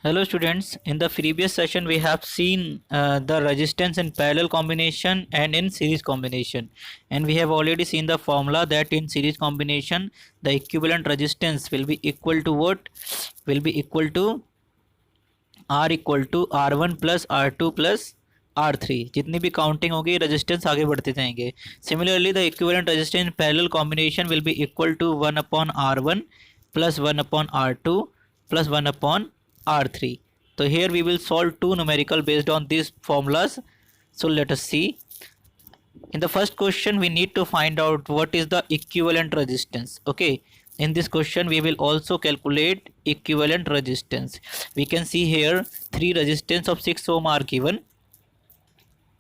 Hello students, in the previous session we have seen the resistance in parallel combination and in series combination, and we have already seen the formula that in series combination the equivalent resistance will be equal to what? Will be equal to R equal to R1 plus R2 plus R3. जितनी भी counting होगी resistance आगे बढ़ते जाएंगे. Similarly the equivalent resistance in parallel combination will be equal to 1 upon R1 plus 1 upon R2 plus 1 upon R3. So here we will solve two numerical based on these formulas. So let us see. In the first question we need to find out what is the equivalent resistance. Okay, in this question we will also calculate equivalent resistance. We can see here three resistance of 6 ohm are given.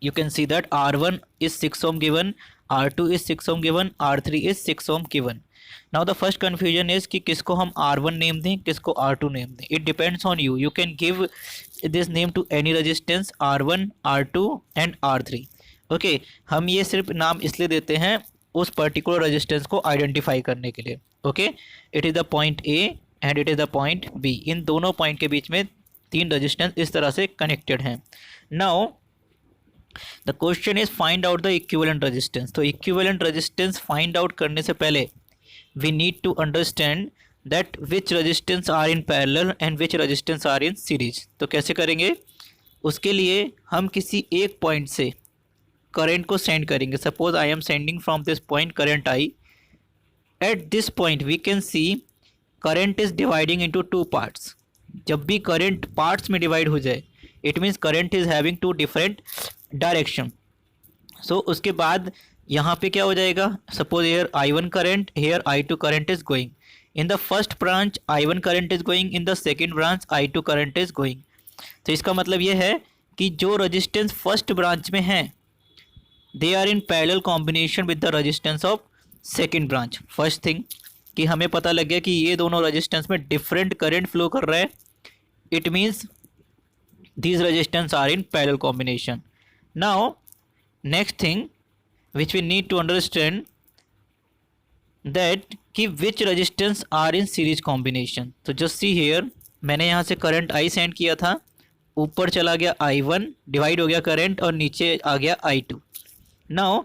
You can see that R1 is 6 ohm given, R2 is 6 ohm given, R3 is 6 ohm given. Now the first confusion is कि किसको हम R1 name दें, किसको R2 name दें. It depends on you. You can give this name to any resistance R1, R2 and R3. Okay हम ये सिर्फ नाम इसलिए देते हैं उस पर्टिकुलर रेजिस्टेंस को आइडेंटिफाई करने के लिए. Okay it is the point A and it is the point B. इन दोनों पॉइंट के बीच में तीन रेजिस्टेंस इस तरह से कनेक्टेड हैं. Now the question is find out the equivalent resistance. तो इक्विवेलेंट रेजिस्टेंस फाइंड आउट करने से पहले we need to understand that which resistance are in parallel and which resistance are in series. तो कैसे करेंगे? उसके लिए हम किसी एक पॉइंट से करंट को सेंड करेंगे. Suppose I am sending from this point current I. At this point we can see current is dividing into two parts. जब भी करंट पार्ट्स में डिवाइड हो जाए it means current is having two different direction. So उसके बाद यहाँ पे क्या हो जाएगा? Suppose here I1 current, here I2 current is going. In the first branch I1 current is going, in the second branch I2 current is going. तो इसका मतलब ये है कि जो रजिस्टेंस फर्स्ट ब्रांच में है they are in parallel combination with the resistance of second branch. First thing कि हमें पता लग गया कि ये दोनों रेजिस्टेंस में डिफरेंट करंट फ्लो कर रहा है. It means these resistance are in parallel combination. Now next thing which we need to understand that कि which resistance are in series combination. तो just see here मैंने यहाँ से करंट I सेंड किया था, ऊपर चला गया I1, डिवाइड हो गया करंट और नीचे आ गया I2. नाउ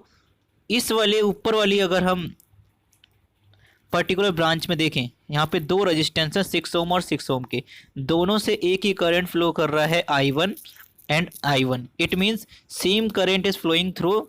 इस वाले ऊपर वाली अगर हम पर्टिकुलर ब्रांच में देखें यहाँ पे दो रेजिस्टेंस हैं 6 ओम और 6 ओम के, दोनों से एक ही करंट फ्लो कर रहा है I1 and I1. It means same current is flowing through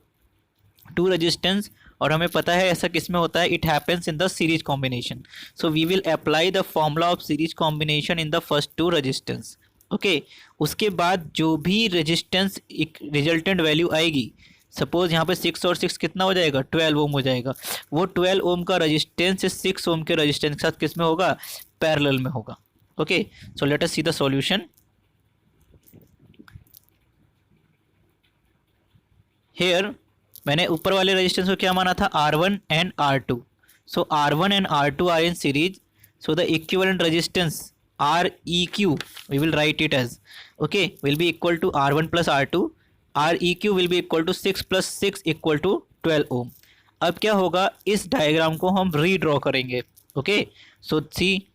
two resistance. और हमें पता है ऐसा किस में होता है? It happens in the series combination. So we will apply the formula of series combination in the first two resistance. Okay उसके बाद जो भी रेजिस्टेंस रिजल्टेंट वैल्यू आएगी, सपोज यहाँ पे 6 और 6 कितना हो जाएगा? 12 ओम हो जाएगा. वो 12 ओम का रजिस्टेंस 6 ओम के रजिस्टेंस के साथ किस में होगा? पैरेलल में होगा. Okay so let us see the solution. Here मैंने ऊपर वाले रजिस्टेंस को क्या माना था? R1 and R2. सो R1 and R2 are in series. So the equivalent resistance REQ we will write it as okay will be equal to R1 plus R2. REQ will be equal to 6 plus 6 equal to 12 ohm. अब क्या होगा? इस diagram को हम redraw करेंगे. Okay so सी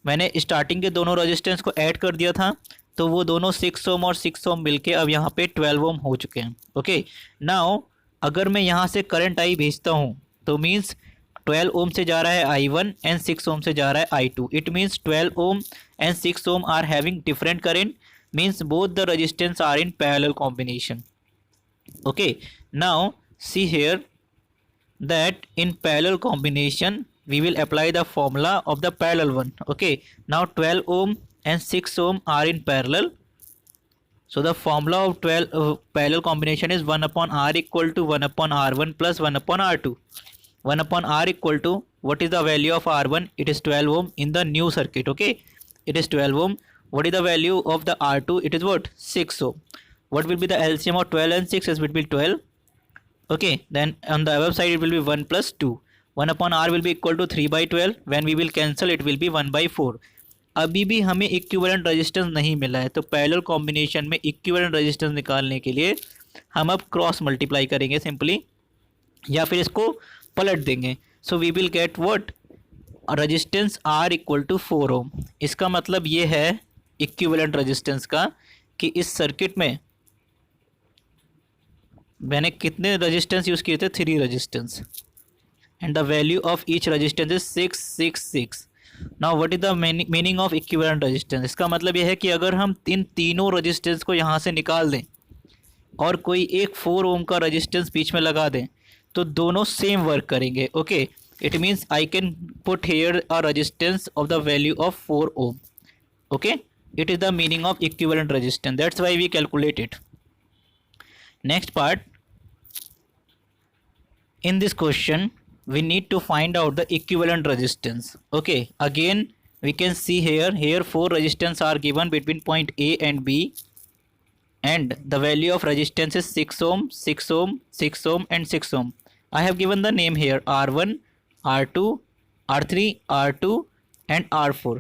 मैंने starting के दोनों रेजिस्टेंस को ऐड कर दिया था, तो वो दोनों 6 ओम और 6 ओम मिलके अब यहाँ पे 12 ओम हो चुके हैं. ओके नाउ अगर मैं यहाँ से करंट आई भेजता हूँ तो मीन्स 12 ओम से जा रहा है I1 एंड 6 ओम से जा रहा है I2. It means 12 ohm and 6 ohm are having different current, means both the resistance are in parallel combination. Okay now see here that in parallel combination we will apply the formula of the parallel one. Okay now 12 ohm and 6 ohm are in parallel. So the formula of 12 parallel combination is 1 upon R equal to 1 upon R1 plus 1 upon R2. 1 upon R equal to, what is the value of R1? It is 12 ohm in the new circuit. Okay it is 12 ohm. What is the value of the R2? It is what? 6 ohm. What will be the LCM of 12 and 6? It will be 12. Okay then on the above side it will be 1 plus 2. 1 upon R will be equal to 3 by 12. when we will cancel it will be 1 by 4. अभी भी हमें equivalent resistance नहीं मिला है, तो parallel combination में equivalent resistance निकालने के लिए हम अब क्रॉस मल्टीप्लाई करेंगे सिंपली, या फिर इसको पलट देंगे. So we will get what? Resistance R equal to 4 ohm. इसका मतलब ये है इक्विवेलेंट रेजिस्टेंस का कि इस सर्किट में मैंने कितने रेजिस्टेंस यूज़ किए थे, 3 resistance, and the value of each resistance is 666। Now what is the meaning of equivalent resistance? इसका मतलब यह है कि अगर हम इन तीनों रेजिस्टेंस को यहाँ से निकाल दें और कोई एक 4 ओम का रेजिस्टेंस बीच में लगा दें तो दोनों सेम वर्क करेंगे। Okay, it means I can put here a resistance of the value of 4 ohm. Okay, it is the meaning of equivalent resistance, that's why we calculate it. Next part, in this question we need to find out the equivalent resistance. Okay, again we can see here 4 resistance are given between point A and B, and the value of resistance is 6 ohm, 6 ohm, 6 ohm and 6 ohm. I have given the name here R1, R2, R3, R2 and R4.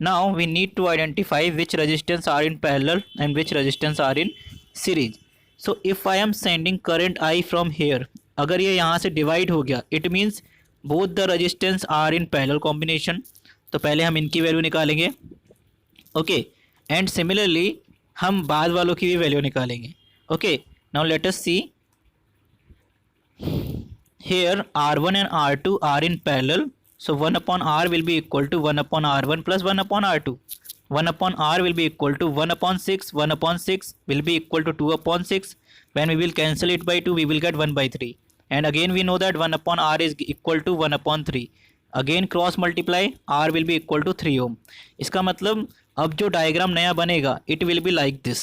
Now we need to identify which resistance are in parallel and which resistance are in series. So if I am sending current I from here, अगर ये यहाँ से divide हो गया, it means both the resistance are in parallel combination. तो पहले हम इनकी वैल्यू निकालेंगे। ओके, एंड सिमिलरली हम बाद वालों की भी वैल्यू निकालेंगे। Okay, now let us see here R1 and R2 are in parallel. So 1 upon R will be equal to 1 upon R1 plus 1 upon R2. 1 upon R will be equal to 1 upon 6. 1 upon 6 will be equal to 2 upon 6. When we will cancel it by 2, we will get 1 by 3. And again we know that 1 upon R is equal to 1 upon 3. Again cross multiply, R will be equal to 3 ohm. इसका मतलब अब जो diagram नया बनेगा, it will be like this.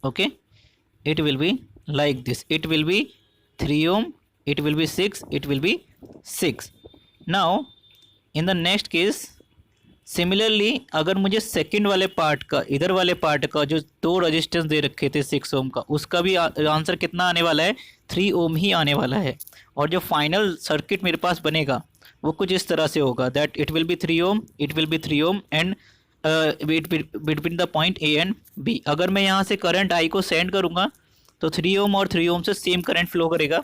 Okay, it will be like this. It will be 3 ohm, it will be 6, it will be 6. Now in the next case similarly, अगर मुझे second वाले part का, इधर वाले पार्ट का जो 2 रेजिस्टेंस दे रखे थे 6 ओम का, उसका भी आंसर कितना आने वाला है, 3 ओम ही आने वाला है। और जो फाइनल सर्किट मेरे पास बनेगा वो कुछ इस तरह से होगा, that it will be 3 ohm, it will be 3 ohm and between the point A and B. अगर मैं यहाँ से करंट आई को सेंड करूँगा तो 3 ओम और 3 ओम से सेम करंट फ्लो करेगा।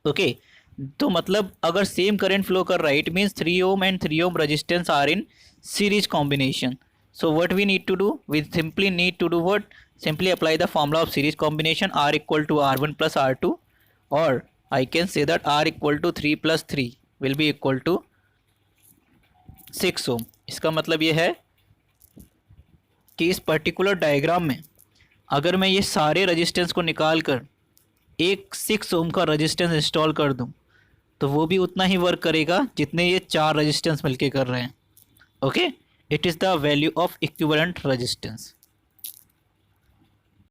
ओके, तो मतलब अगर सेम करंट फ्लो कर रहा है, it means 3 ohm and 3 ohm resistance are in series combination. So what we need to do? We simply need to do what? Simply apply the formula of series combination, R equal to R1 plus R2, or I can say that R equal to 3 plus 3 will be equal to 6 ohm. इसका मतलब ये है कि इस particular diagram में अगर मैं ये सारे रेजिस्टेंस को निकाल कर एक 6 ओम का रेजिस्टेंस इंस्टॉल कर दूं तो वो भी उतना ही वर्क करेगा जितने ये 4 रेजिस्टेंस मिलके कर रहे हैं. Okay, it is the value of equivalent resistance.